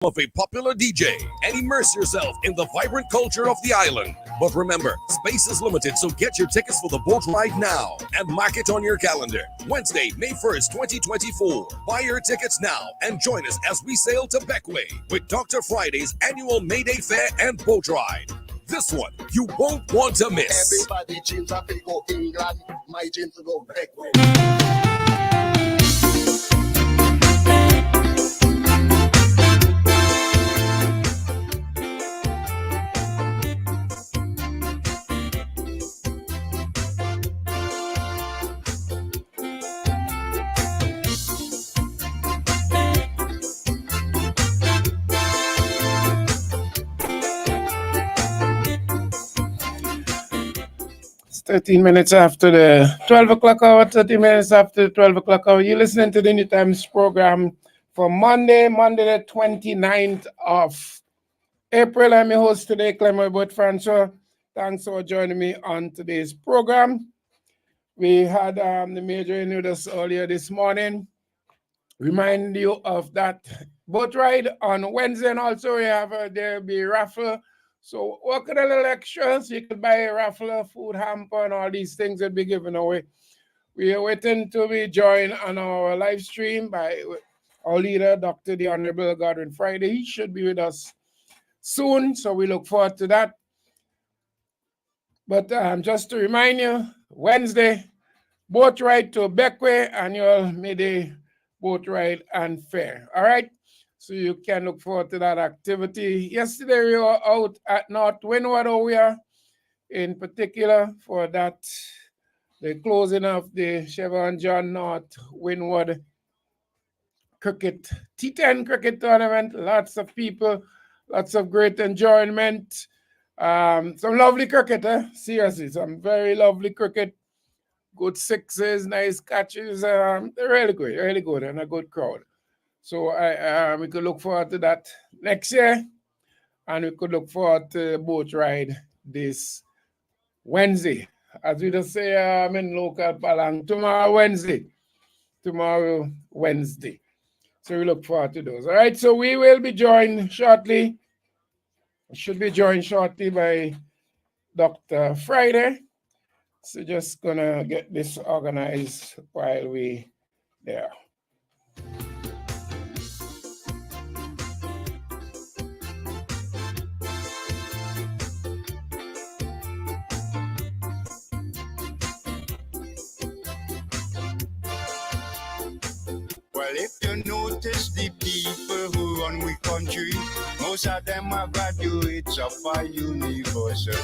of a popular DJ and immerse yourself in the vibrant culture of the island. But remember, space is limited, so get your tickets for the boat ride now and mark it on your calendar. Wednesday, May 1st, 2024. Buy your tickets now and join us as we sail to Beckway with Dr. Friday's annual Mayday Fair and boat ride. This one you won't want to miss. Everybody dreams of go England, my dreams to go Beckway. It's 13 minutes after the 12 o'clock hour, 30 minutes after the 12 o'clock hour. You're listening to the New Times program for Monday the 29th of April. I'm your host today, Clement Bot Francois. Thanks for joining me on today's program. We had the major in with us earlier this morning. Remind you of that boat ride on Wednesday, and also we have there'll be raffle. So work at a little extra so you could buy a raffle, a food hamper, and all these things that be given away. We are waiting to be joined on our live stream by our leader, Dr. the Honorable Godwin Friday. He should be with us soon, so we look forward to that. But just to remind you, Wednesday, boat ride to Beckway, annual Mayday boat ride and fair. All right? So you can look forward to that activity. Yesterday, we were out at North Windward area, in particular for that, the closing of the Chevron John North Windward cricket, T10 cricket tournament. Lots of people, lots of great enjoyment. Some lovely cricket, seriously, some very lovely cricket. Good sixes, nice catches. They're really good, and a good crowd. So we could look forward to that next year, and we could look forward to the boat ride this Wednesday. As we just say, I'm in local Palang, tomorrow Wednesday. So we look forward to those. All right, so we will be joined shortly. We should be joined shortly by Dr. Friday. So just gonna get this organized while we there. Well, if you notice the people who run we country, most of them are graduates of our university.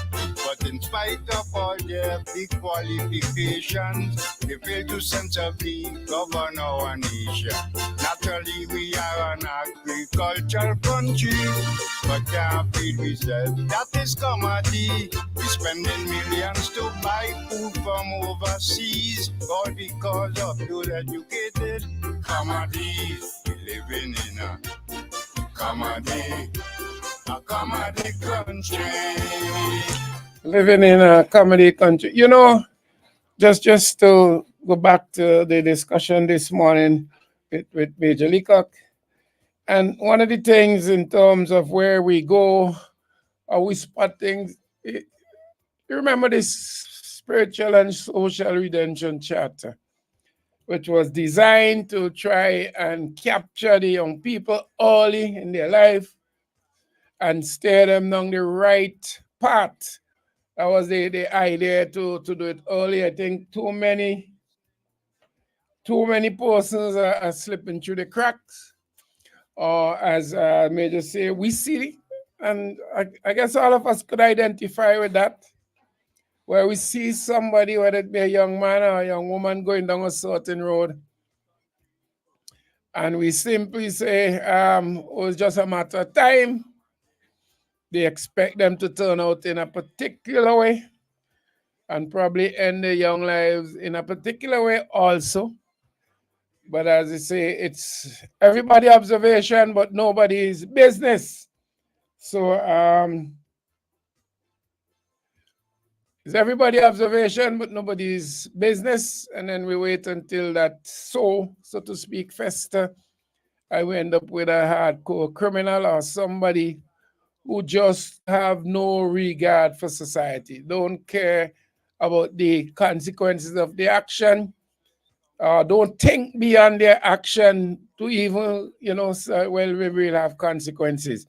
But in spite of all their big qualifications, they fail to sensibly govern our nation. Naturally, we are an agricultural country, but can't feed ourselves. That is commodity. We spending millions to buy food from overseas, all because of those educated commodities. We living in a commodity country. Living in a comedy country. You know, just to go back to the discussion this morning with Major Leacock, and one of the things in terms of where we go, are we spot things? You remember this spiritual and social redemption charter, which was designed to try and capture the young people early in their life and steer them down the right path. That was the idea to do it early. I think too many persons are slipping through the cracks. Or as Major say, we see, and I guess all of us could identify with that, where we see somebody, whether it be a young man or a young woman, going down a certain road, and we simply say it was just a matter of time. They expect them to turn out in a particular way and probably end their young lives in a particular way also. But as I say, it's everybody observation, but nobody's business. So it's everybody observation, but nobody's business. And then we wait until that so to speak, fester I will end up with a hardcore criminal or somebody who just have no regard for society, don't care about the consequences of the action, don't think beyond their action to even, say, well, we will have consequences.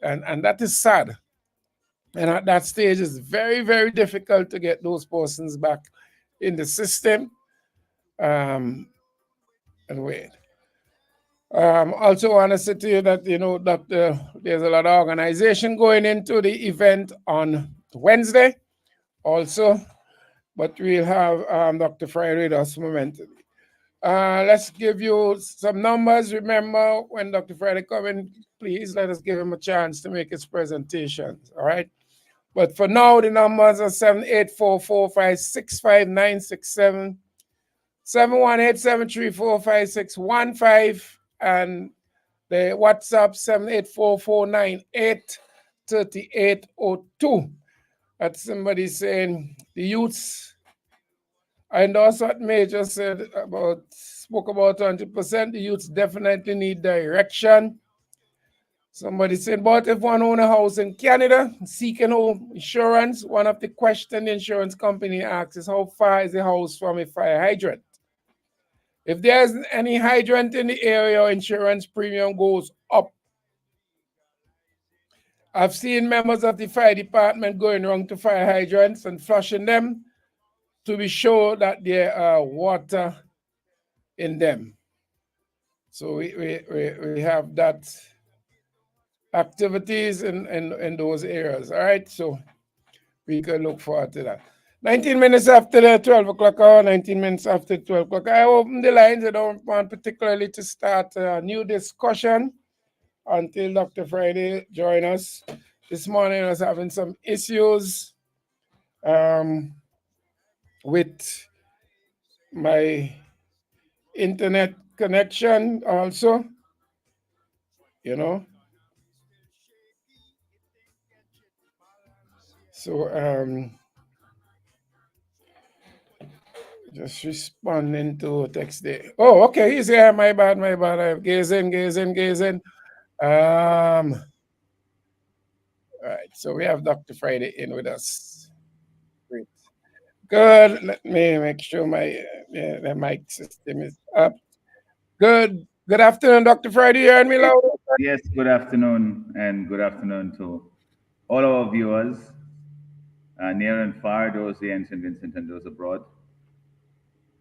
And that is sad. And at that stage, it's very, very difficult to get those persons back in the system. And wait. Also want to say to you that there's a lot of organization going into the event on Wednesday also, but we'll have Dr. Friday with us momentarily. Let's give you some numbers. Remember, when Dr. Friday come in, please let us give him a chance to make his presentation. All right. But for now, the numbers are 78445659667, 718-734-5615, and the WhatsApp 784498382. That's somebody saying the youths. And also what Major spoke about 20%. The youths definitely need direction. Somebody said, but if one own a house in Canada seeking home insurance, one of the questions the insurance company asks is how far is the house from a fire hydrant? If there's any hydrant in the area, insurance premium goes up. I've seen members of the fire department going around to fire hydrants and flushing them to be sure that there are water in them. So we have that activities in those areas. All right, so we can look forward to that. 19 minutes after the 12 o'clock hour, 19 minutes after 12 o'clock. I open the lines. I don't want particularly to start a new discussion until Dr. Friday join us. This morning I was having some issues with my internet connection also, So just responding to text there. Oh, okay, he's here. My bad. I'm gazing. All right, so we have Dr. Friday in with us. Great. Good. Let me make sure my the mic system is up. Good afternoon, Dr. Friday. You heard me loud? Yes, good afternoon, and good afternoon to all our viewers, near and far, those here in St. Vincent and those abroad,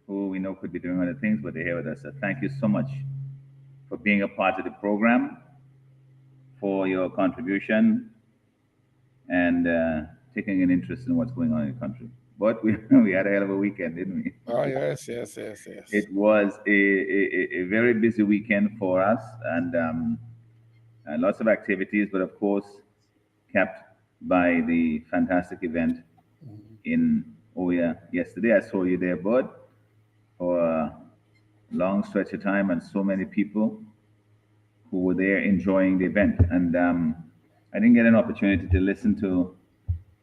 who we know could be doing other things, but they're here with us. So thank you so much for being a part of the program, for your contribution, and taking an interest in what's going on in the country. But we had a hell of a weekend, didn't we? Oh, yes. It was a very busy weekend for us, and lots of activities, but of course, capped by the fantastic event in Oya yesterday. I saw you there, Bud, for a long stretch of time, and so many people who were there enjoying the event. And I didn't get an opportunity to listen to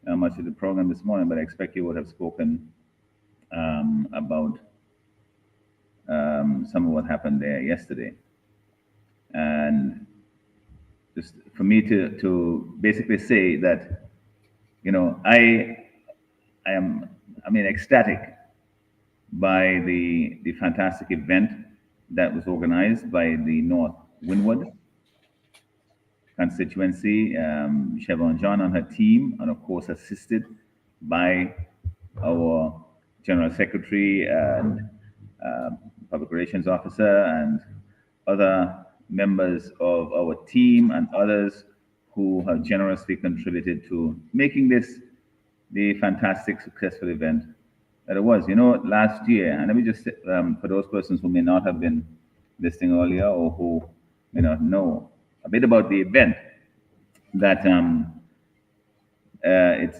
much of the program this morning, but I expect you would have spoken about some of what happened there yesterday. And just for me to basically say that, I am ecstatic by the fantastic event that was organized by the North Windward constituency, Chevron John and her team, and of course assisted by our General Secretary and Public Relations Officer and other members of our team and others who have generously contributed to making this the fantastic, successful event that it was. Last year, and let me just for those persons who may not have been listening earlier or who may not know a bit about the event, that it's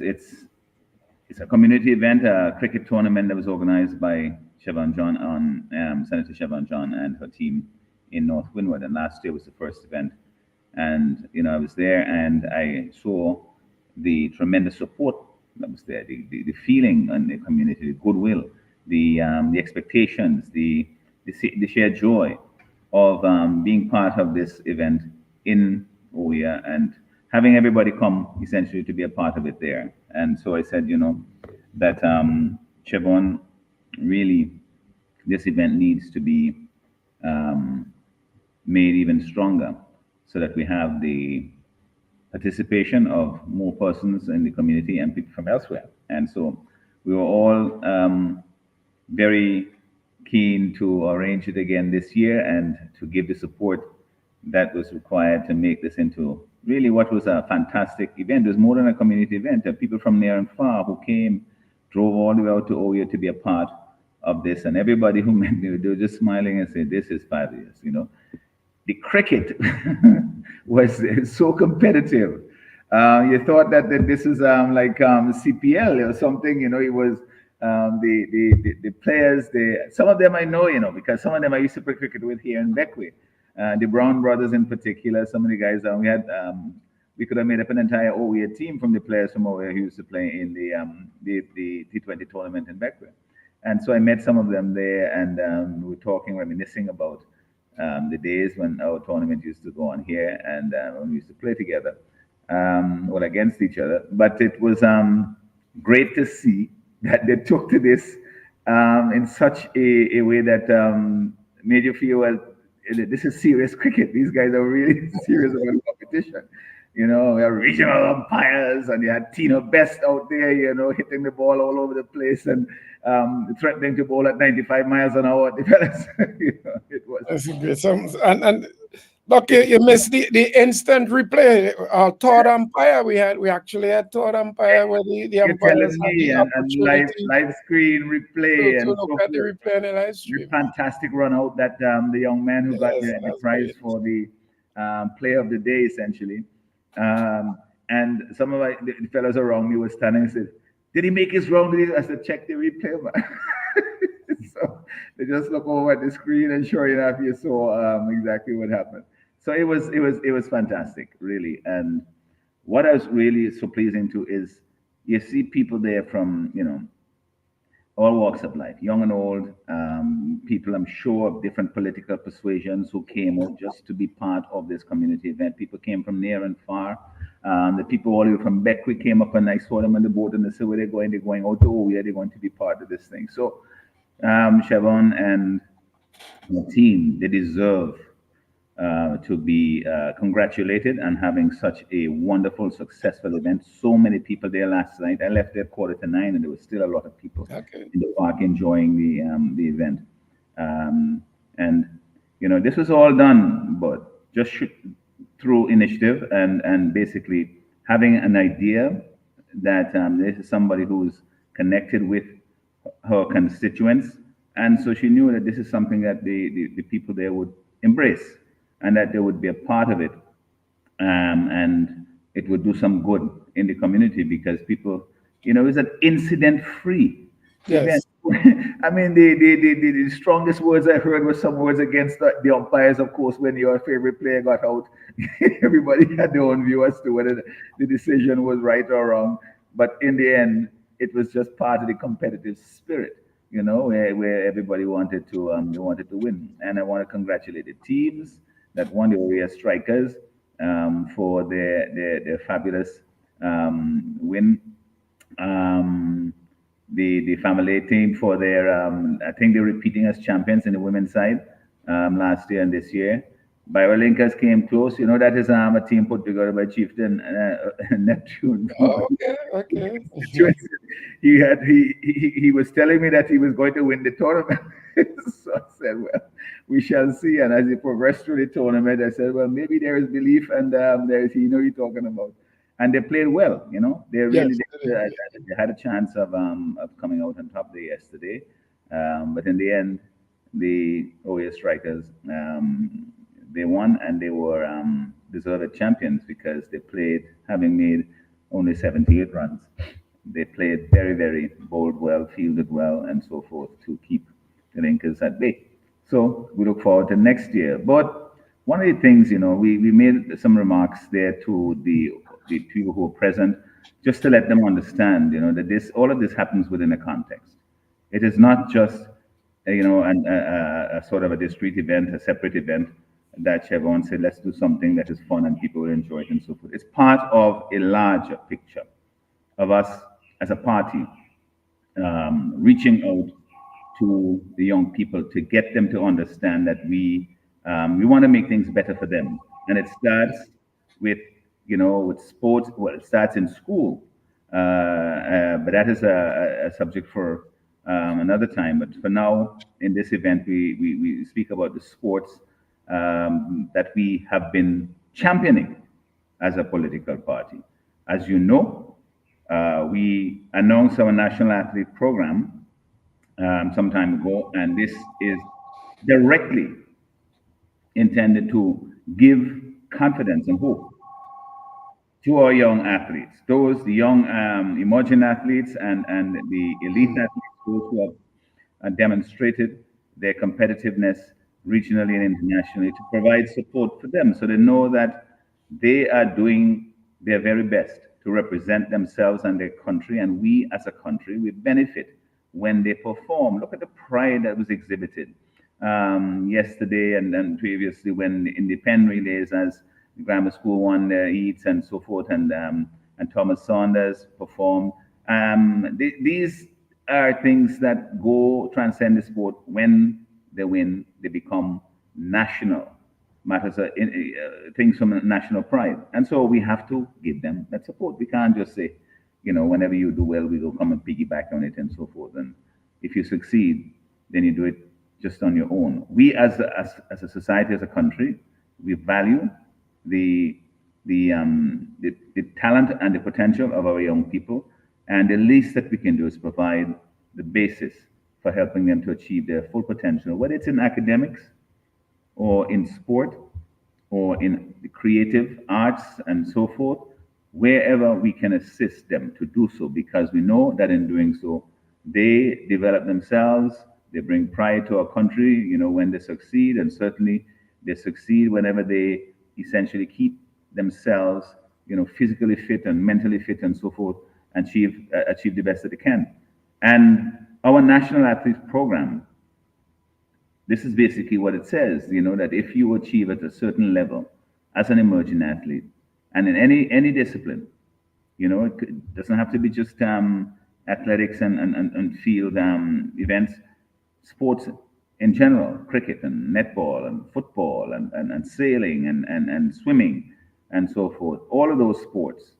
a community event, a cricket tournament that was organized by Chevron John Senator Chevron John and her team in North Windward, and last year was the first event. And I was there and I saw the tremendous support that was there, the feeling in the community, the goodwill, the expectations, the shared joy of being part of this event in OIA and having everybody come essentially to be a part of it there. And so I said, that Siobhan, really, this event needs to be made even stronger so that we have the participation of more persons in the community and people from elsewhere. And so we were all very keen to arrange it again this year and to give the support that was required to make this into really what was a fantastic event. It was more than a community event. There were people from near and far who came, drove all the way out to OIA to be a part of this. And everybody who met me, they were just smiling and saying, this is fabulous, The cricket was so competitive. You thought that this is like CPL or something, it was the players, some of them I know, because some of them I used to play cricket with here in Beckwith. The Brown brothers in particular, some of the guys, we could have made up an entire OIA team from the players from OIA who used to play in the T20 tournament in Beckwith. And so I met some of them there, and we were talking, reminiscing about the days when our tournament used to go on here, and when we used to play together, well, against each other. But it was great to see that they took to this in such a way that made you feel, well, this is serious cricket. These guys are really serious about competition. We had regional umpires, and you had Tina Best out there, hitting the ball all over the place and threatening to bowl at 95 miles an hour. It was. That's great. And look, you missed the instant replay. Our third umpire, we actually had third umpire where the umpires had the and live screen replay to look at the replay and the live stream. Fantastic run out that the young man who got the prize for the player of the day, essentially. And some of the fellows around me were standing and said, "Did he make his round?" I said, "Check the replay." So they just look over at the screen, and sure enough, you saw exactly what happened. So it was fantastic, really. And what I was really so pleasing to is you see people there from all walks of life, young and old, people I'm sure of different political persuasions who came out just to be part of this community event. People came from near and far. The people all the way from Beckwith came up, and I saw them on the boat, and they said, where they're going out to OIA, they're going to be part of this thing. So Siobhan and the team, they deserve to be congratulated and having such a wonderful, successful event. So many people there last night. I left there 8:45, and there was still a lot of people in the park enjoying the event. And this was all done, but just through initiative and basically having an idea that this is somebody who's connected with her constituents, and so she knew that this is something that the people there would embrace, and that they would be a part of it, and it would do some good in the community because people, it's an incident-free event. I mean, the strongest words I heard were some words against the umpires, of course, when your favorite player got out. Everybody had their own view as to whether the decision was right or wrong. But in the end, it was just part of the competitive spirit, where everybody wanted to win. And I want to congratulate the teams that won, the OIA Strikers, for their fabulous win. The family team for their, I think they're repeating as champions in the women's side last year and this year. BioLinkers came close. That is a team put together by Chieftain Neptune. Oh, okay. He was telling me that he was going to win the tournament. So I said, well, we shall see. And as he progressed through the tournament, I said, well, maybe there is belief, and there is you're talking about. And they played well, They really they had a chance of coming out on top there yesterday. But in the end, the OIA Strikers, they won, and they were deserved champions because they played, having made only 78 runs. They played very, very bowled well, fielded well, and so forth to keep the Linkers at bay. So we look forward to next year. But one of the things, we made some remarks there to the people who are present, just to let them understand, that all of this happens within a context. It is not just and a sort of a discrete event, a separate event that Chevron said, let's do something that is fun and people will enjoy it and so forth. It's part of a larger picture of us as a party reaching out to the young people to get them to understand that we want to make things better for them. And it starts with, with sports. Well, it starts in school, but that is a subject for another time. But for now, in this event, we speak about the sports that we have been championing as a political party. As you know, we announced our national athlete program some time ago, and this is directly intended to give confidence and hope to our young athletes, the young emerging athletes and the elite athletes, those who have demonstrated their competitiveness regionally and internationally, to provide support for them so they know that they are doing their very best to represent themselves and their country. And we as a country, we benefit when they perform. Look at the pride that was exhibited yesterday and then previously when in the pen relays as the grammar school won their heats and so forth, and Thomas Saunders performed. These are things that transcend the sport. When they win, they become national matters, things from national pride. And so we have to give them that support. We can't just say, whenever you do well, we will come and piggyback on it and so forth. And if you succeed, then you do it just on your own. We as a society, as a country, we value the talent and the potential of our young people. And the least that we can do is provide the basis for helping them to achieve their full potential, whether it's in academics or in sport or in the creative arts and so forth, wherever we can assist them to do so, because we know that in doing so, they develop themselves, they bring pride to our country, when they succeed, and certainly they succeed whenever they essentially keep themselves, physically fit and mentally fit and so forth, and achieve the best that they can. And our National Athletes Program, this is basically what it says, that if you achieve at a certain level as an emerging athlete, and in any discipline, it doesn't have to be just athletics and field events, sports in general, cricket and netball and football and sailing and swimming and so forth. All of those sports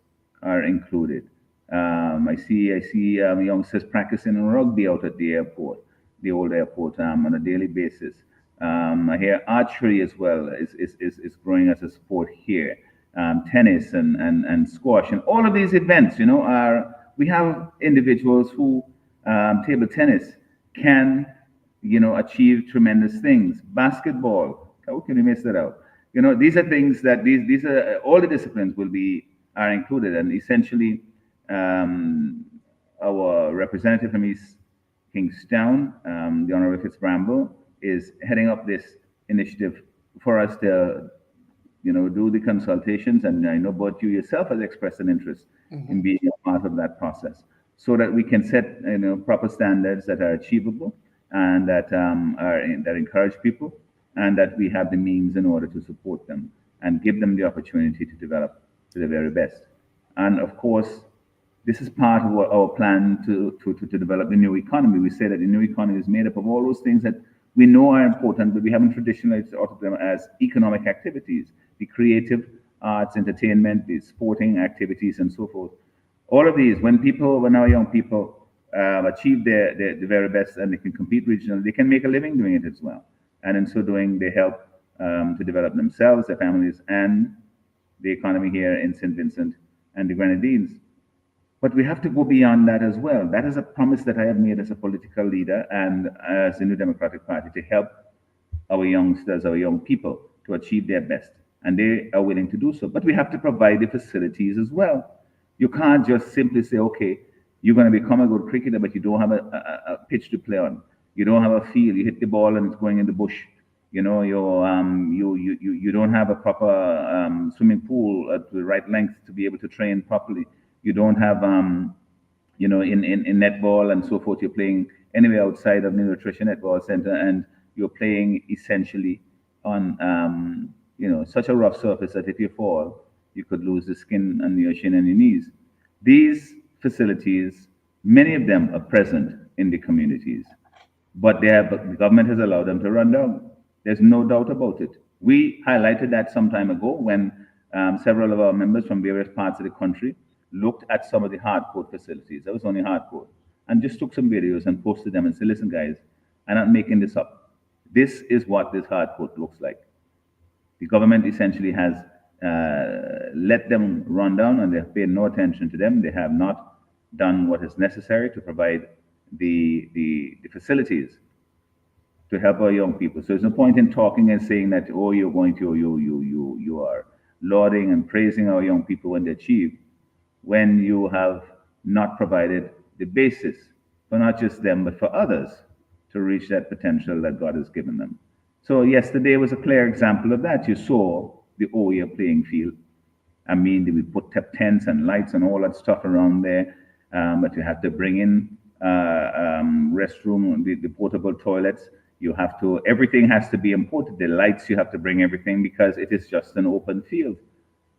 are included. I see youngsters practicing rugby out at the airport, the old airport, on a daily basis. I hear archery as well is growing as a sport here. Tennis and squash and all of these events, we have individuals who table tennis can, achieve tremendous things. Basketball, how can we miss that out? These are things that these are all the disciplines are included, and essentially our representative from East Kingstown, the Honorable Fitzbramble, is heading up this initiative for us to do the consultations, and I know both you yourself has expressed an interest in being a part of that process, so that we can set proper standards that are achievable and that that encourage people, and that we have the means in order to support them and give them the opportunity to develop to the very best. And of course, this is part of our plan to develop the new economy. We say that the new economy is made up of all those things that we know are important, but we haven't traditionally thought of them as economic activities: the creative arts, entertainment, the sporting activities, and so forth. All of these, when our young people achieve the very best and they can compete regionally, they can make a living doing it as well. And in so doing, they help to develop themselves, their families, and the economy here in St. Vincent and the Grenadines. But we have to go beyond that as well. That is a promise that I have made as a political leader and as the New Democratic Party, to help our youngsters, our young people, to achieve their best. And they are willing to do so. But we have to provide the facilities as well. You can't just simply say, okay, you're going to become a good cricketer, but you don't have a pitch to play on. You don't have a field. You hit the ball and it's going in the bush. You don't have a proper swimming pool at the right length to be able to train properly. You don't have in netball and so forth, you're playing anywhere outside of the Nutrition Netball Center, and you're playing essentially on, such a rough surface that if you fall, you could lose the skin on your shin and your knees. These facilities, many of them are present in the communities, but the government has allowed them to run down. There's no doubt about it. We highlighted that some time ago when several of our members from various parts of the country looked at some of the hardcore facilities. That was only hardcore, and just took some videos and posted them and said, listen, guys, I'm not making this up. This is what this hardcore looks like. The government essentially has let them run down, and they have paid no attention to them. They have not done what is necessary to provide the facilities to help our young people. So there's no point in talking and saying that, oh, you are lauding and praising our young people when they achieve, when you have not provided the basis for not just them, but for others to reach that potential that God has given them. So yesterday was a clear example of that. You saw the OEA playing field. I mean, we put tents and lights and all that stuff around there, but you have to bring in restroom, the portable toilets. You have to, everything has to be imported. The lights, you have to bring everything because it is just an open field.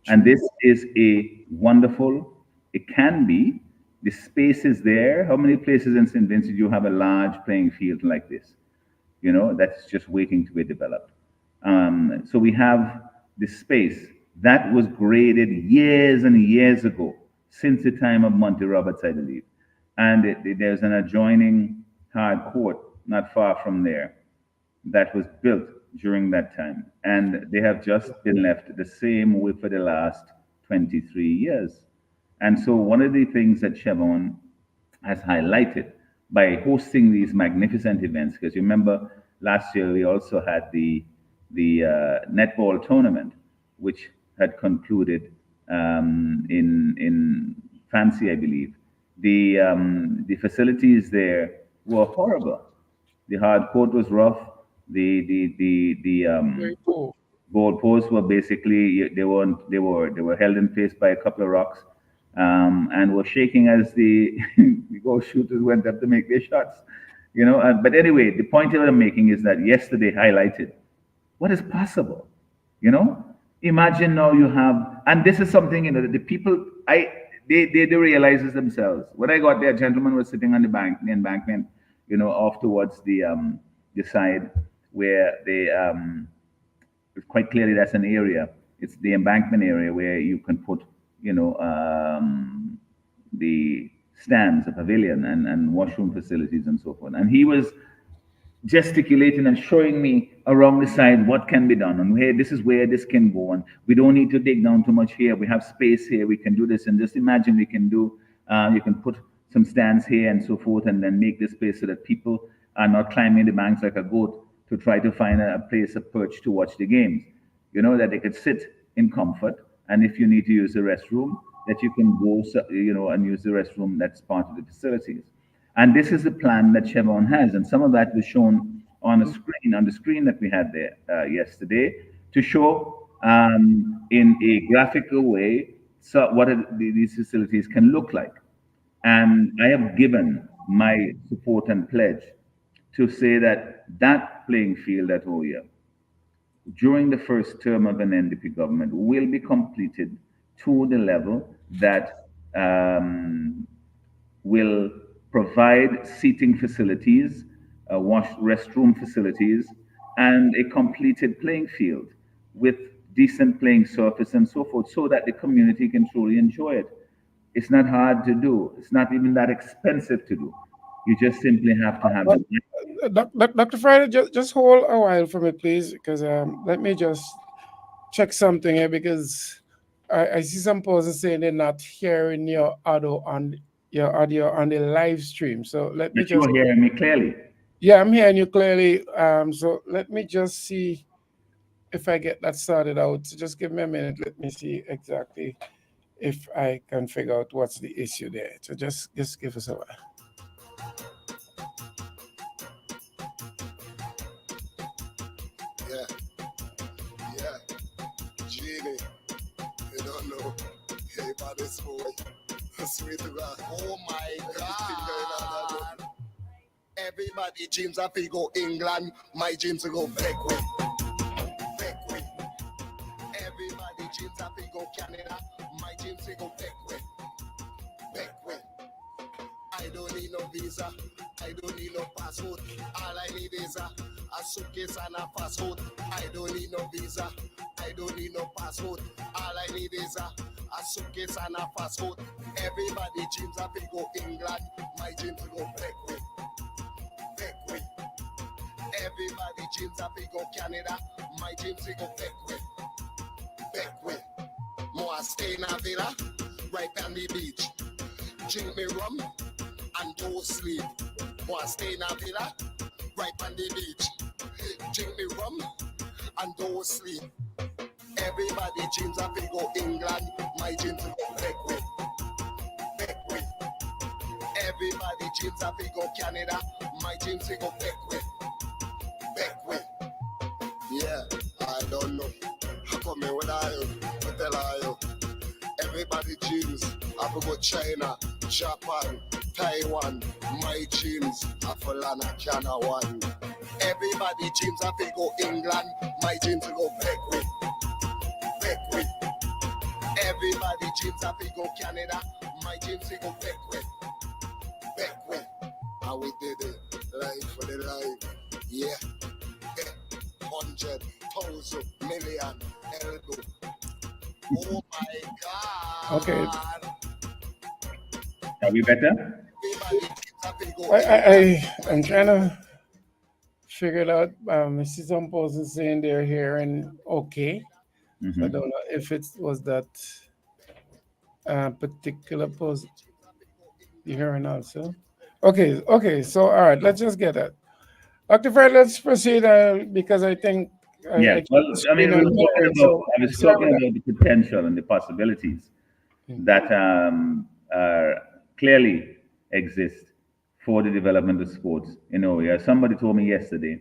And this is a wonderful, it can be, the space is there. How many places in St. Vincent you have a large playing field like this? That's just waiting to be developed. So we have this space that was graded years and years ago, since the time of Monty Roberts, I believe. And there's an adjoining hard court not far from there that was built during that time. And they have just been left the same way for the last 23 years. And so one of the things that Chevron has highlighted by hosting these magnificent events, because you remember last year we also had the netball tournament, which had concluded in Fancy, I believe. The facilities there were horrible. The hard court was rough. The goal posts were basically they were held in place by a couple of rocks, and were shaking as the goal shooters went up to make their shots. But anyway, the point that I'm making is that yesterday highlighted what is possible. Imagine now you have, and this is something the people they realize this themselves. When I got there, a gentleman was sitting on the embankment, off towards the side where it's quite clearly that's an area. It's the embankment area where you can put, the stands, a pavilion, and washroom facilities and so forth. And he was gesticulating and showing me around the side what can be done, and hey, this is where this can go, and we don't need to dig down too much here. We have space here. We can do this, and just imagine we can do. You can put some stands here and so forth, and then make this space so that people are not climbing the banks like a goat to try to find a place, a perch to watch the games. That they could sit in comfort, and if you need to use the restroom, that you can go, and use the restroom that's part of the facilities. And this is the plan that Chevron has, and some of that was shown on the screen that we had there yesterday, to show in a graphical way what these facilities can look like. And I have given my support and pledge to say that playing field at Oya, during the first term of an NDP government, will be completed to the level that will provide seating facilities, restroom facilities, and a completed playing field with decent playing surface and so forth, so that the community can truly enjoy it. It's not hard to do. It's not even that expensive to do. You just simply have to have it. Dr. Friday, just hold a while for me, please, because let me just check something here, because I see some persons saying they're not hearing your audio on the live stream. So let me just. You're hearing me clearly. Yeah, I'm hearing you clearly. So let me just see if I get that started out. So just give me a minute. Let me see exactly if I can figure out what's the issue there. So just give us a while. Genie, you don't know. Hey, about this boy. Swear to God. Oh my God. Everybody dreams of go England. My dreams to go back way. Back way. Everybody dreams of go Canada. My dreams to go back way. Back way. I don't need no visa. I don't need no passport. All I need is a suitcase and a passport. I don't need no visa. I don't need no passport. All I need is a suitcase and a passport. Everybody dreams of go England. My dream to go back way. Back way. Everybody dreams of go Canada. My dream to go back way. Back way. More stay in a villa right on the beach. Drink me rum and don't sleep. More stay in a villa right on the beach. Drink me rum and don't sleep. Everybody dreams of go England. My dream to go back way. Back way. Everybody dreams of go Canada. My dream to go back way. Back way. Yeah, I don't know. How come me when I tell you? Everybody dreams of go China, Japan, Taiwan. My dreams of land a Canada one. Everybody dreams of go England. My dreams to go back way. Back way. Everybody dreams of go Canada. My dreams to go back way. Back way. And we did it. Life for the life. Yeah. 100,000 million elbow. Oh my God. Okay. Are we better? Everybody dreams of go I'm trying to figure it out. I see some persons saying they're hearing okay. Mhm. I don't know if it was that particular post you're hearing also. Okay. So, all right, let's just get that. Dr. Fred, let's proceed because I think Yeah. I Well, keep I mean, screen on the board, so I was sorry talking about about the potential and the possibilities Mm. that clearly exist for the development of sports in Oria. Somebody told me yesterday,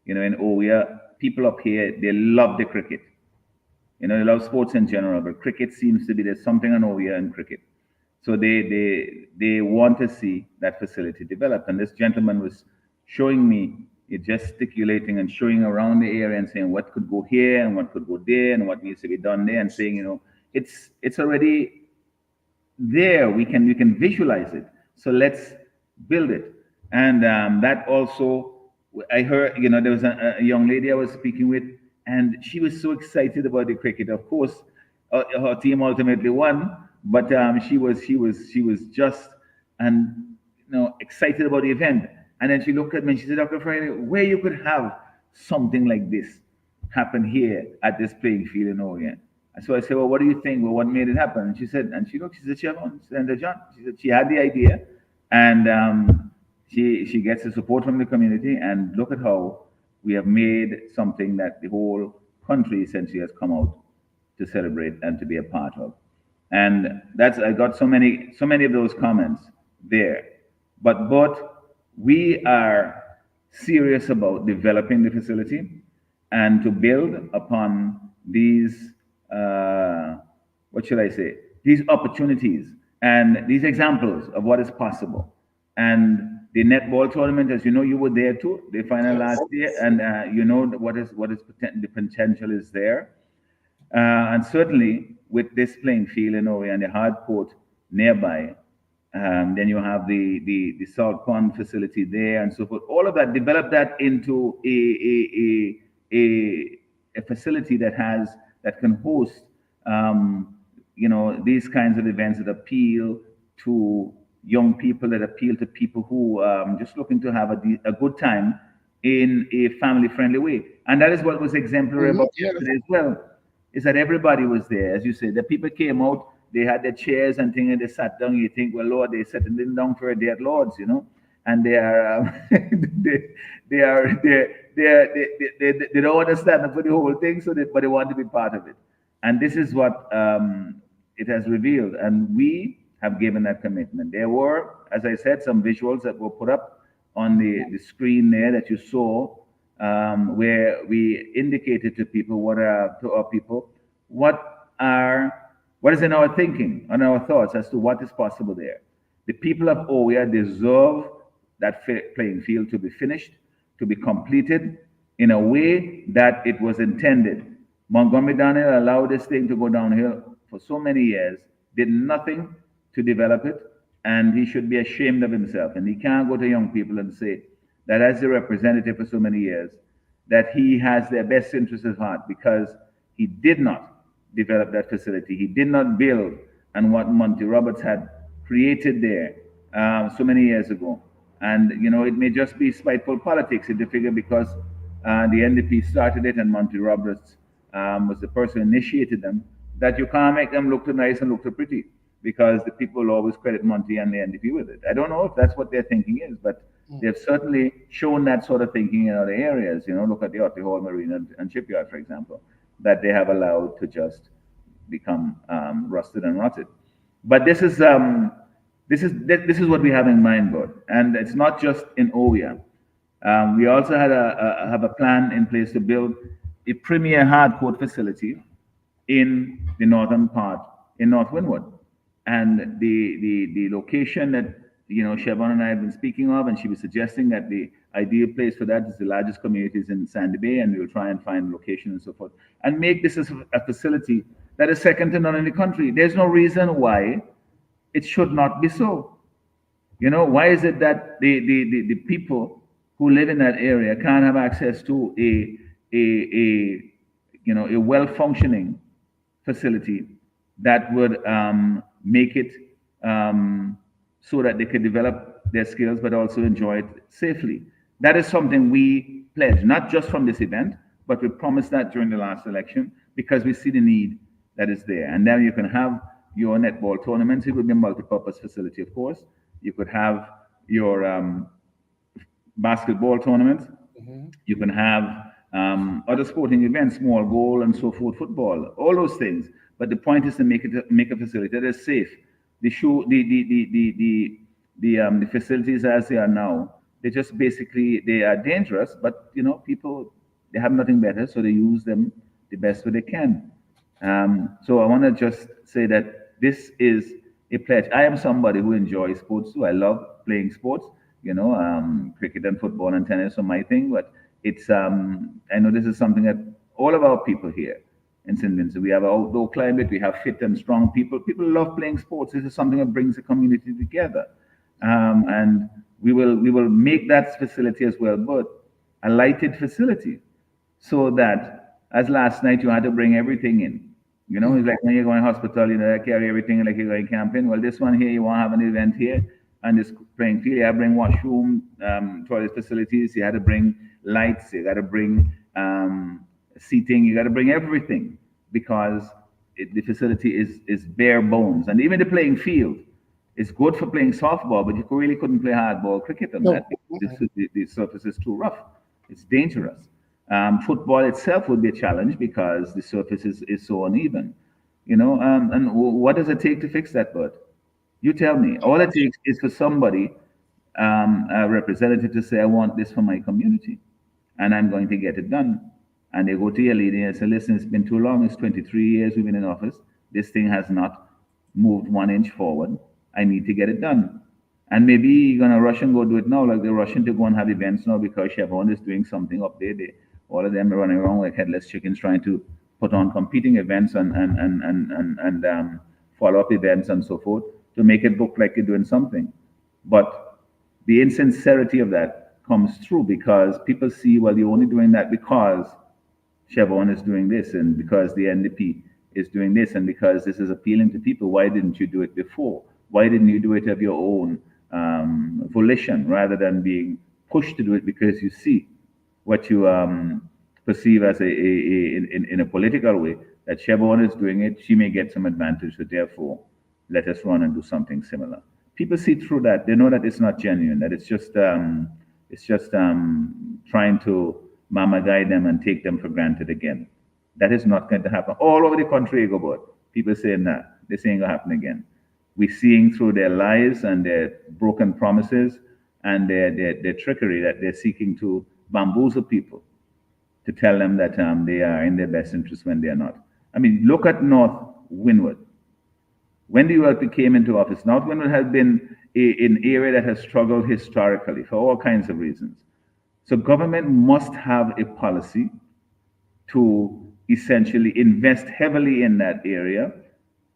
in Oria, people up here, they love the cricket. They love sports in general, but cricket seems to be there's something on Oria in cricket. So they want to see that facility developed. And this gentleman was showing me, gesticulating and showing around the area and saying what could go here and what could go there and what needs to be done there, and saying, it's already there. We can visualize it. So let's build it. And that also, I heard, there was a young lady I was speaking with, and she was so excited about the cricket. Of course, her team ultimately won, but she was just and excited about the event. And then she looked at me and she said, Dr. Friday, where you could have something like this happen here at this playing field in Orient. And so I said, well, what do you think? Well, what made it happen? And she said, she said, Chevron, Senator John. She said she had the idea, and she gets the support from the community, and look at how we have made something that the whole country essentially has come out to celebrate and to be a part of. And I got so many of those comments there. But we are serious about developing the facility and to build upon these, what should I say, these opportunities and these examples of what is possible. And the netball tournament, as you know, you were there too, the final last year, and the potential is there. And certainly with this playing field and the hard court nearby, then you have the salt pond facility there and so forth. All of that, develop that into a facility that can host these kinds of events that appeal to young people, that appeal to people who just looking to have a good time in a family-friendly way. And that is what was exemplary about yesterday as well, is that everybody was there. As you said, the people came out, they had their chairs and things, and they sat down. You think, well, Lord, they sat down for a day at Lord's, and they are they don't want to stand up for the whole thing, but they want to be part of it. And this is what it has revealed, and we have given that commitment. There were, as I said, some visuals that were put up on the screen there that you saw, where we indicated to people what are What is in our thinking and our thoughts as to what is possible there? The people of Oya deserve that playing field to be finished, to be completed in a way that it was intended. Montgomery Daniel allowed this thing to go downhill for so many years, did nothing to develop it, and he should be ashamed of himself. And he can't go to young people and say that as the representative for so many years, that he has their best interests at heart, because he did not develop that facility. He did not build on what Monty Roberts had created there so many years ago. And, you know, it may just be spiteful politics in the figure, because the NDP started it and Monty Roberts was the person who initiated them, that you can't make them look too nice and look too pretty, because the people will always credit Monty and the NDP with it. I don't know if that's what their thinking is, but they've certainly shown that sort of thinking in other areas. You know, look at the Otley Hall Marine and Shipyard, for example, that they have allowed to just become rusted and rotted. But this is what we have in mind, Bud. And it's not just in Oya. We also have a plan in place to build a premier hard court facility in the northern part, in North Windward. And the location that, you know, Siobhan and I have been speaking of, and she was suggesting that the ideal place for that is the largest communities in Sandy Bay, and we'll try and find location and so forth, and make this a facility that is second to none in the country. There's no reason why it should not be so. You know, why is it that the people who live in that area can't have access to a well-functioning facility that would make it so that they could develop their skills, but also enjoy it safely? That is something we pledge, not just from this event, but we promised that during the last election, because we see the need that is there. And then you can have your netball tournaments. It would be a multi-purpose facility, of course. You could have your basketball tournaments. You can have other sporting events, small goal and so forth, football, all those things. But the point is to make a facility that is safe. The facilities as they are now, they just basically, they are dangerous, but you know, people, they have nothing better, so they use them the best way they can. So I want to just say that this is a pledge. I am somebody who enjoys sports too. I love playing sports, you know, cricket and football and tennis are my thing, but it's, I know this is something that all of our people here in St. Vincent, we have an outdoor climate, we have fit and strong people. People love playing sports. This is something that brings the community together. And we will make that facility as well, but a lighted facility, so that as last night you had to bring everything in. You know, it's like when you're going to hospital, you know, carry everything like you're going camping. Well, this one here, you want to have an event here, and this playing field, you have to bring washroom, toilet facilities, you had to bring lights, you got to bring seating, you got to bring everything, because the facility is bare bones. And even the playing field is good for playing softball, but you really couldn't play hardball cricket on that. The surface is too rough. It's dangerous. Football itself would be a challenge because the surface is so uneven. You know, and what does it take to fix that, Bud? You tell me. All it takes is for somebody, a representative, to say, I want this for my community, and I'm going to get it done. And they go to your leader and say, listen, it's been too long. It's 23 years we've been in office. This thing has not moved 1 inch forward. I need to get it done. And maybe you're going to rush and go do it now, like they're rushing to go and have events now because Chevron is doing something up there. All of them are running around like headless chickens trying to put on competing events and follow-up events and so forth to make it look like you're doing something. But the insincerity of that comes through because people see, well, you're only doing that because Chevron is doing this and because the NDP is doing this and because this is appealing to people. Why didn't you do it before? Why didn't you do it of your own volition rather than being pushed to do it because you see what you perceive as in a political way that Chevron is doing it, she may get some advantage, so therefore let us run and do something similar. People see through that. They know that it's not genuine, that it's just trying to mama guide them and take them for granted again. That is not going to happen. All over the country, go about. People saying, nah, this ain't gonna happen again. We're seeing through their lies and their broken promises and their trickery that they're seeking to bamboozle people to tell them that they are in their best interest when they are not. I mean, look at North Windward. when the ULP came into office, North Gwynedd has been an area that has struggled historically for all kinds of reasons. So government must have a policy to essentially invest heavily in that area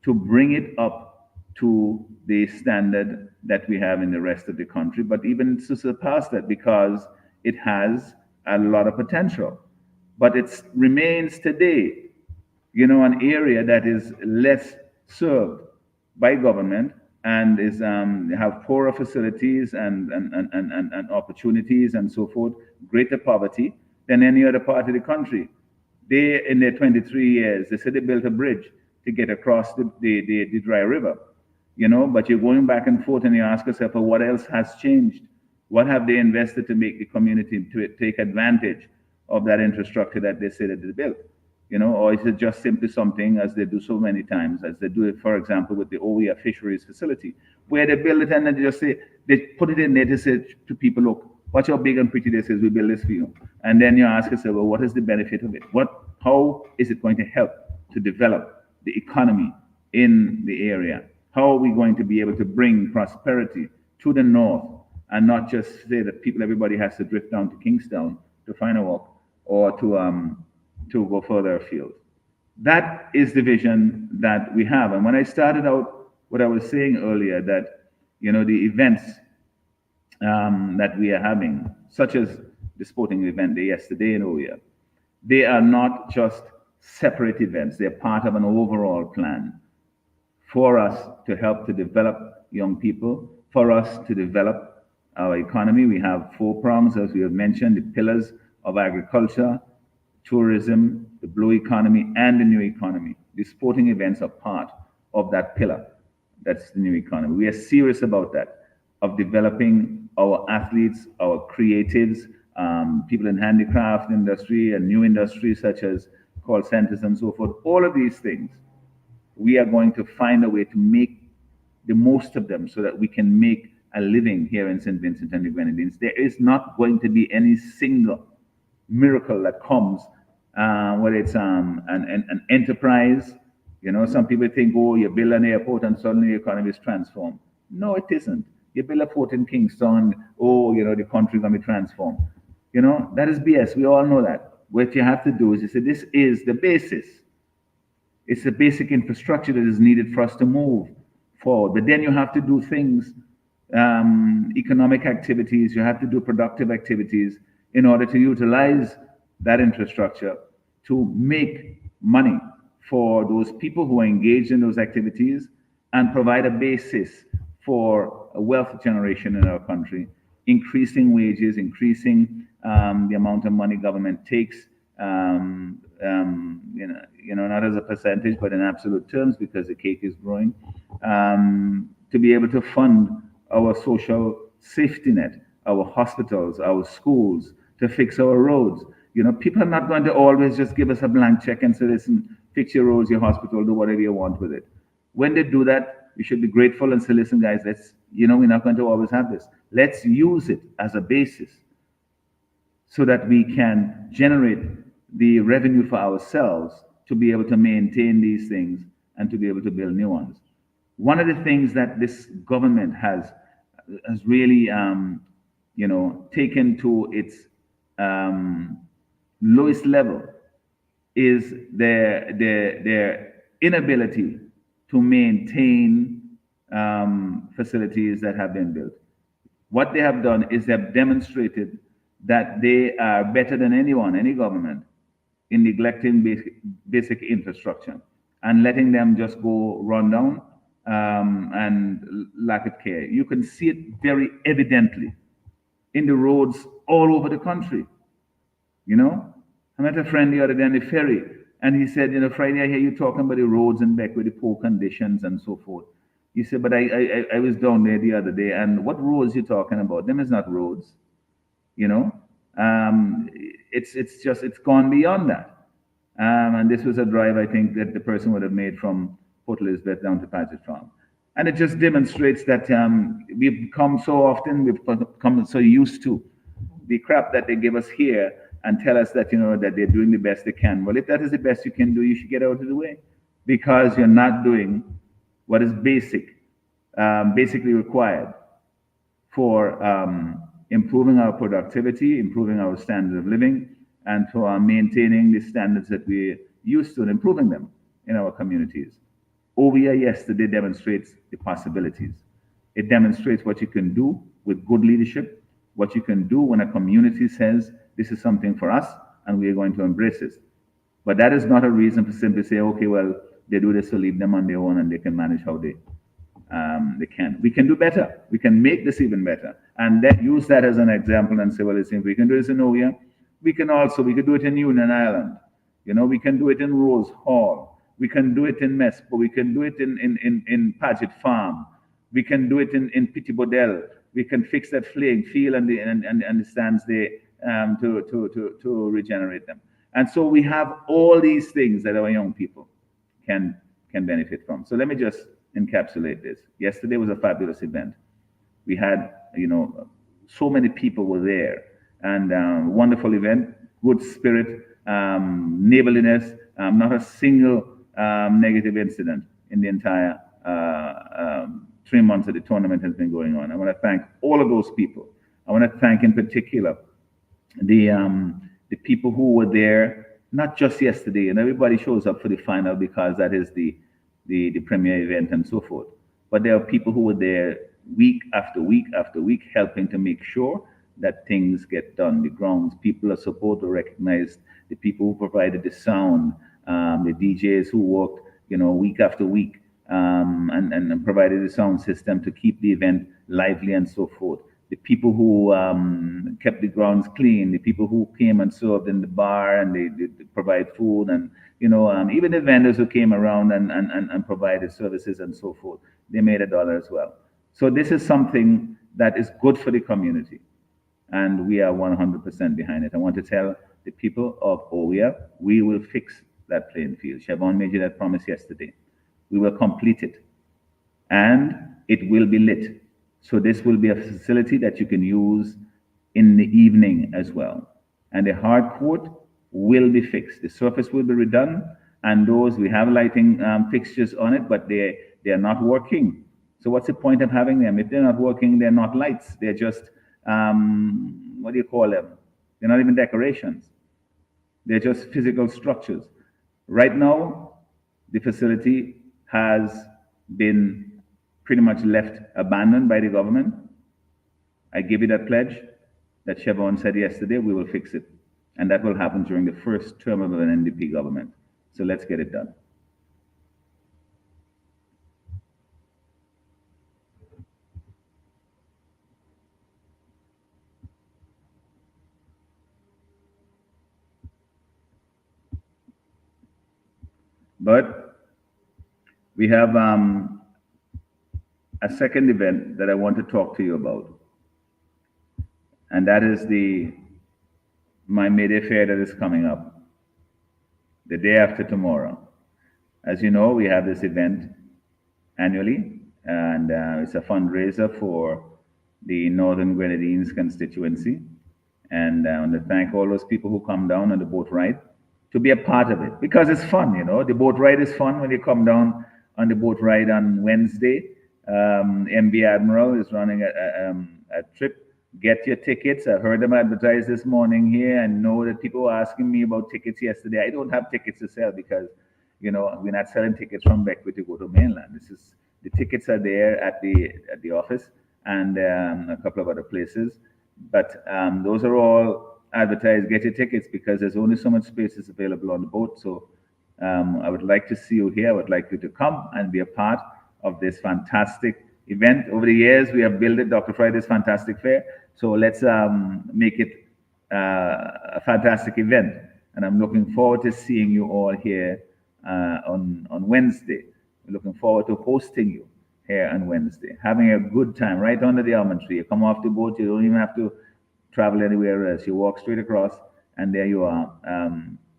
to bring it up to the standard that we have in the rest of the country, but even to surpass that, because it has a lot of potential. But it remains today, an area that is less served by government and is have poorer facilities and opportunities and so forth, greater poverty than any other part of the country. They, in their 23 years, they said they built a bridge to get across the dry river, but you're going back and forth and you ask yourself, well, what else has changed? What have they invested to make the community to take advantage of that infrastructure that they say that they built? Or is it just simply something, as they do so many times, as they do it, for example, with the OEA fisheries facility, where they build it and then they just say, they put it in there to say to people, look, watch how big and pretty this is, we build this for you. And then you ask yourself, well, what is the benefit of it? How is it going to help to develop the economy in the area? How are we going to be able to bring prosperity to the north and not just say that everybody has to drift down to Kingstown to find a work or to go further afield? That is the vision that we have. And when I started out, what I was saying earlier, that the events that we are having, such as the sporting event yesterday in OEA, they are not just separate events. They're part of an overall plan for us to help to develop young people, for us to develop our economy. We have 4 prongs, as we have mentioned, the pillars of agriculture, tourism, the blue economy, and the new economy. The sporting events are part of that pillar. That's the new economy. We are serious about that, of developing our athletes, our creatives, people in handicraft industry and new industries such as call centers and so forth. All of these things, we are going to find a way to make the most of them so that we can make a living here in St. Vincent and the Grenadines. There is not going to be any single miracle that comes, whether it's an enterprise. Some people think, oh, you build an airport and suddenly the economy is transformed. No, it isn't. You build a port in Kingston, the country is going to be transformed. That is BS. We all know that. What you have to do is you say, this is the basis. It's the basic infrastructure that is needed for us to move forward. But then you have to do things, economic activities, you have to do productive activities in order to utilize that infrastructure to make money for those people who are engaged in those activities and provide a basis for a wealth generation in our country, increasing wages, increasing the amount of money government takes, not as a percentage, but in absolute terms, because the cake is growing, to be able to fund our social safety net, our hospitals, our schools, to fix our roads. People are not going to always just give us a blank check and say, listen, fix your roads, your hospital, do whatever you want with it. When they do that, we should be grateful and say, listen, guys, we're not going to always have this. Let's use it as a basis so that we can generate the revenue for ourselves to be able to maintain these things and to be able to build new ones. One of the things that this government has really, taken to its lowest level is their inability to maintain facilities that have been built. What they have done is they have demonstrated that they are better than any government, in neglecting basic infrastructure and letting them just go run down and lack of care. You can see it very evidently in the roads all over the country. I met a friend the other day on the ferry, and he said, Friday, I hear you talking about the roads in Beck with the poor conditions and so forth. He said, but I was down there the other day, and what roads you talking about? Them is not roads. It's gone beyond that. And this was a drive, I think, that the person would have made from Port Elizabeth down to Paget Farm. And it just demonstrates that we've become we've become so used to the crap that they give us here and tell us that, that they're doing the best they can. Well, if that is the best you can do, you should get out of the way, because you're not doing what is basically required for improving our productivity, improving our standard of living, and for maintaining the standards that we're used to and improving them in our communities. OVIA yesterday demonstrates the possibilities. It demonstrates what you can do with good leadership, what you can do when a community says, this is something for us, and we are going to embrace this. But that is not a reason to simply say, okay, well, they do this, so leave them on their own and they can manage how they can. We can do better. We can make this even better. And then use that as an example and say, well, listen, if we can do this in OVIA, we can do it in Union Island. You know, we can do it in Rose Hall. We can do it in Mespo. We can do it in Paget Farm. We can do it in Petit Bodel. We can fix that playing field and the stands there to regenerate them. And so we have all these things that our young people can benefit from. So let me just encapsulate this. Yesterday was a fabulous event. We had, you know, so many people were there, and wonderful event, good spirit, neighborliness, not a single negative incident in the entire 3 months that the tournament has been going on. I want to thank all of those people. I want to thank in particular the people who were there, not just yesterday, and everybody shows up for the final because that is the premier event and so forth. But there are people who were there week after week after week, helping to make sure that things get done. The grounds people are supposed to recognize the people who provided the sound, the DJs who worked, you know, week after week, and provided the sound system to keep the event lively and so forth. The people who kept the grounds clean, the people who came and served in the bar and they provide food, and you know, even the vendors who came around and provided services and so forth, they made $1 as well. So this is something that is good for the community, and we are 100% behind it. I want to tell the people of OVIA, we will fix that playing field. Siobhan made you that promise yesterday. We will complete it, and it will be lit. So this will be a facility that you can use in the evening as well. And the hard court will be fixed. The surface will be redone, and those, we have lighting fixtures on it, but they are not working. So what's the point of having them? If they're not working, they're not lights. They're just, what do you call them? They're not even decorations. They're just physical structures. Right now, the facility has been pretty much left abandoned by the government. I give you that pledge that Siobhan said yesterday, we will fix it. And that will happen during the first term of an NDP government. So let's get it done. But we have a second event that I want to talk to you about. And that is my May-Day Fair that is coming up, the day after tomorrow. As you know, we have this event annually, and it's a fundraiser for the Northern Grenadines constituency. And I want to thank all those people who come down on the boat ride to be a part of it, because it's fun, you know. The boat ride is fun when you come down on the boat ride on Wednesday. MB Admiral is running a trip. Get your tickets. I heard them advertised this morning here, and know that people were asking me about tickets yesterday. I don't have tickets to sell because, you know, we're not selling tickets from Beckwith to go to mainland. The tickets are there at the office and a couple of other places, but those are all advertised. Get your tickets because there's only so much space is available on the boat. So I would like to see you here. I would like you to come and be a part of this fantastic event. Over the years, we have built it, Dr. Friday's Fantastic Fair. So let's make it a fantastic event. And I'm looking forward to seeing you all here on Wednesday. I'm looking forward to hosting you here on Wednesday, having a good time right under the almond tree. You come off the boat, you don't even have to travel anywhere else. You walk straight across, and there you are,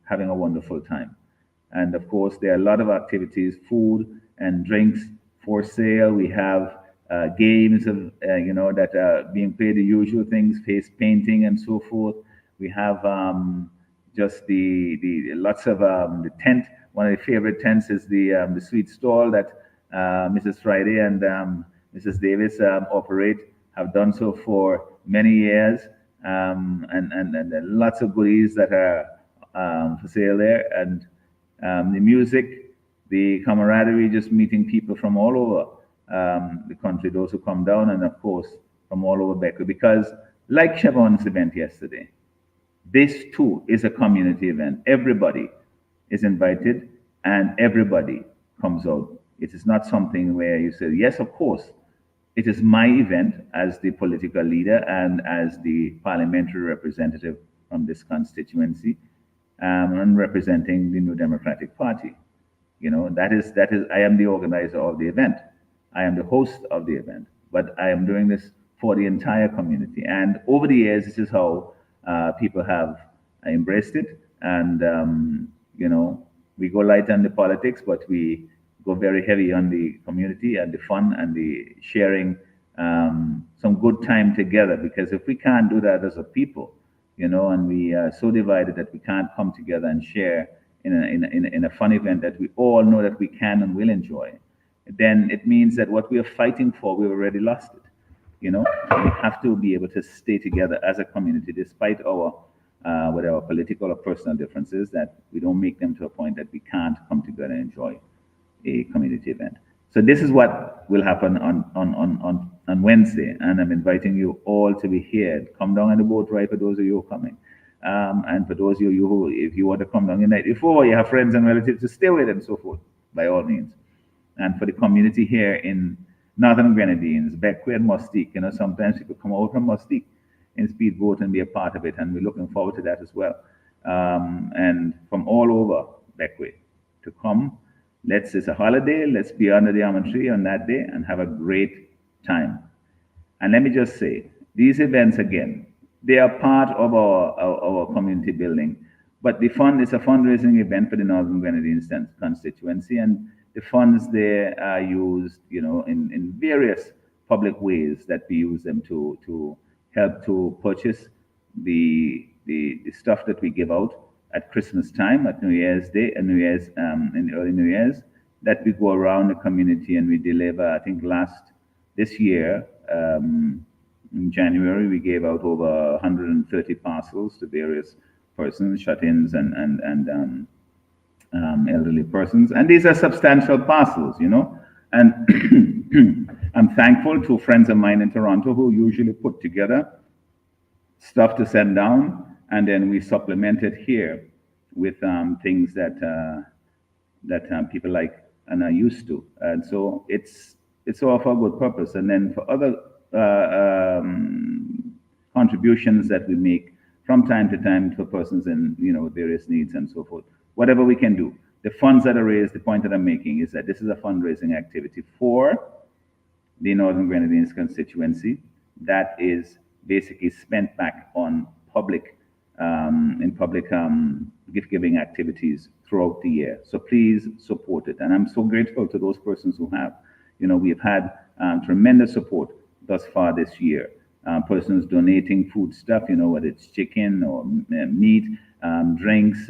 having a wonderful time. And of course, there are a lot of activities, food and drinks for sale. We have games of, you know, that are being played, the usual things, face painting and so forth. We have just the lots of the tent. One of the favorite tents is the sweet stall that Mrs. Friday and Mrs. Davis operate, have done so for many years, and lots of goodies that are for sale there. And the music, the camaraderie, just meeting people from all over the country, those who come down, and of course from all over Beckley. Because like Siobhan's event yesterday, this too is a community event. Everybody is invited and everybody comes out. It is not something where you say, yes, of course, it is my event as the political leader and as the parliamentary representative from this constituency, and representing the New Democratic Party. You know, that is, I am the organizer of the event. I am the host of the event, but I am doing this for the entire community. And over the years, this is how people have embraced it. And, you know, we go light on the politics, but we go very heavy on the community and the fun and the sharing some good time together. Because if we can't do that as a people, you know, and we are so divided that we can't come together and share in a fun event that we all know that we can and will enjoy, then it means that what we are fighting for, we've already lost it. You know, we have to be able to stay together as a community, despite our whatever political or personal differences, that we don't make them to a point that we can't come together and enjoy a community event. So this is what will happen on Wednesday, and I'm inviting you all to be here. Come down on the boat ride for those of you who are coming. And for those of you who, if you want to come down the night before, you have friends and relatives to stay with and so forth, by all means. And for the community here in Northern Grenadines, Beckwith and Mustique, you know, sometimes people come over from Mustique in speedboat and be a part of it, and we're looking forward to that as well. And from all over Beckwith to come. It's a holiday, let's be under the almond tree on that day and have a great time. And let me just say, these events again, they are part of our community building, but the fund is a fundraising event for the Northern Grenadines constituency, and the funds there are used, you know, in various public ways that we use them to help to purchase the stuff that we give out at Christmas time, at New Year's Day, and New Year's, in the early New Year's, that we go around the community and we deliver. I think this year, in January, we gave out over 130 parcels to various persons, shut-ins and elderly persons. And these are substantial parcels, you know. And I'm thankful to friends of mine in Toronto who usually put together stuff to send down, and then we supplement it here with things that people like and are used to. And so it's all for a good purpose. And then for other contributions that we make from time to time for persons in, you know, various needs and so forth, whatever we can do. The funds that are raised, the point that I'm making is that this is a fundraising activity for the Northern Grenadines constituency that is basically spent back on public gift-giving activities throughout the year. So please support it. And I'm so grateful to those persons who have. You know, we've had tremendous support thus far this year. Persons donating food stuff, you know, whether it's chicken or meat, drinks,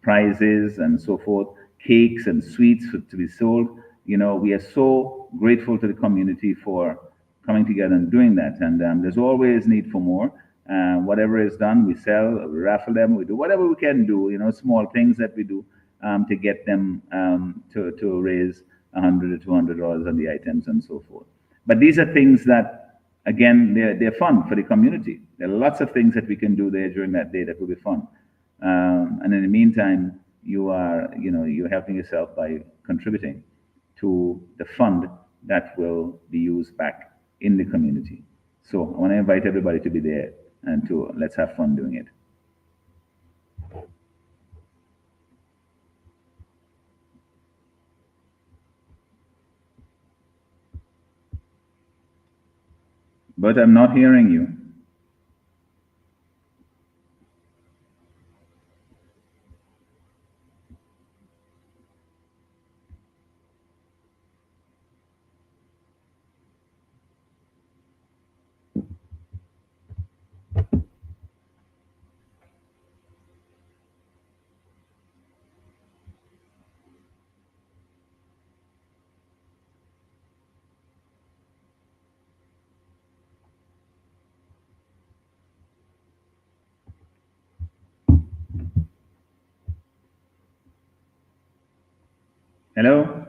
prizes, and so forth, cakes and sweets to be sold. You know, we are so grateful to the community for coming together and doing that. And there's always need for more. Whatever is done, we sell, we raffle them, we do whatever we can do, you know, small things that we do to get them to raise $100 or $200 on the items and so forth. But these are things that, again, they're fun for the community. There are lots of things that we can do there during that day that will be fun. And in the meantime, you're helping yourself by contributing to the fund that will be used back in the community. So I want to invite everybody to be there and let's have fun doing it. But I'm not hearing you. Hello?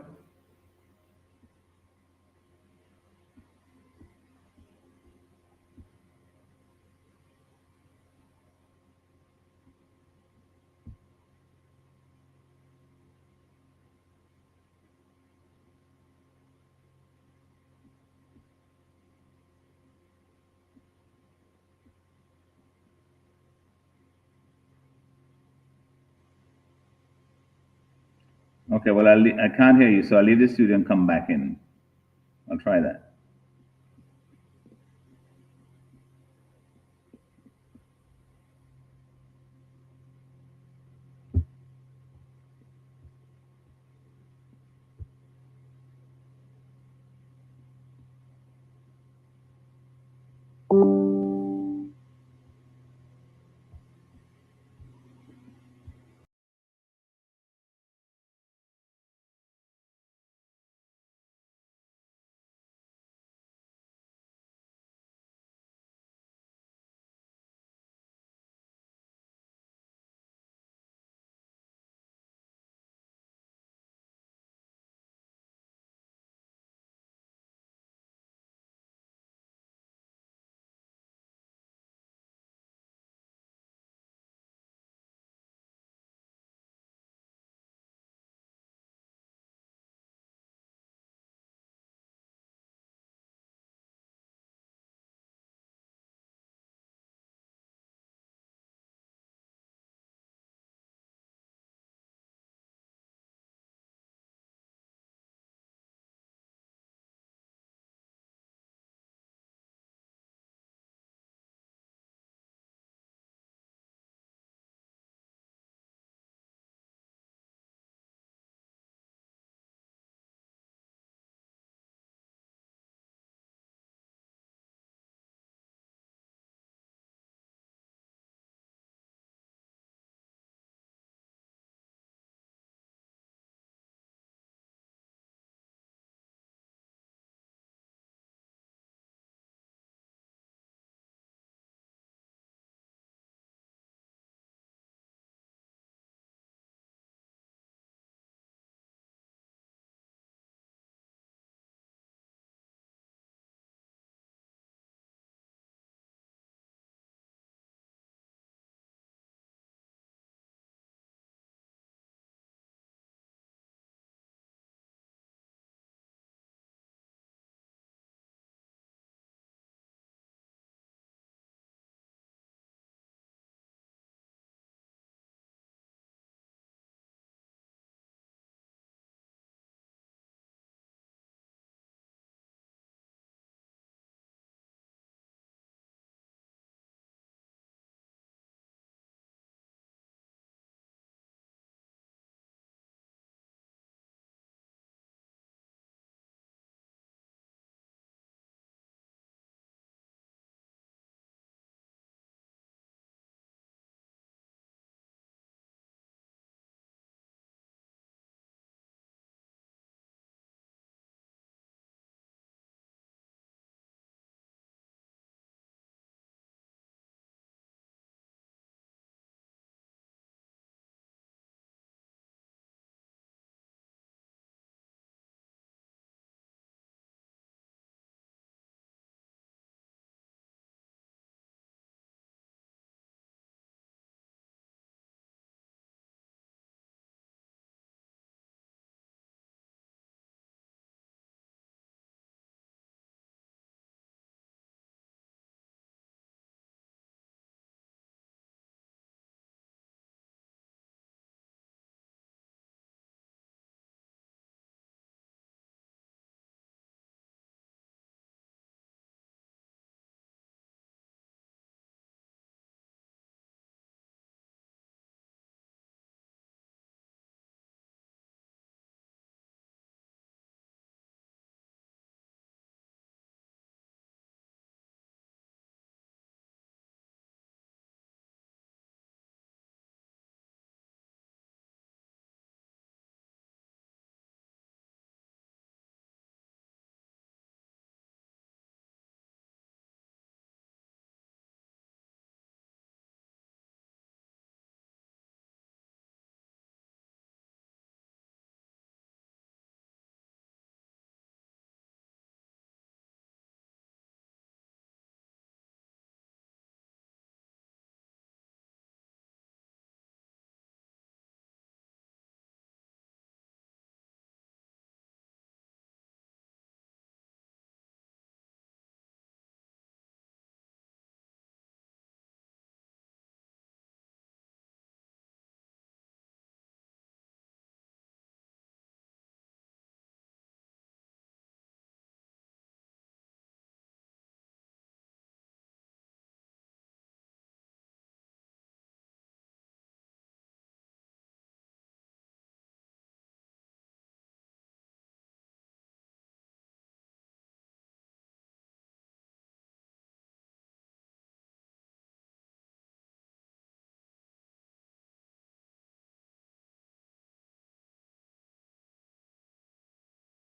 Okay, well, I can't hear you, so I'll leave the studio and come back in. I'll try that.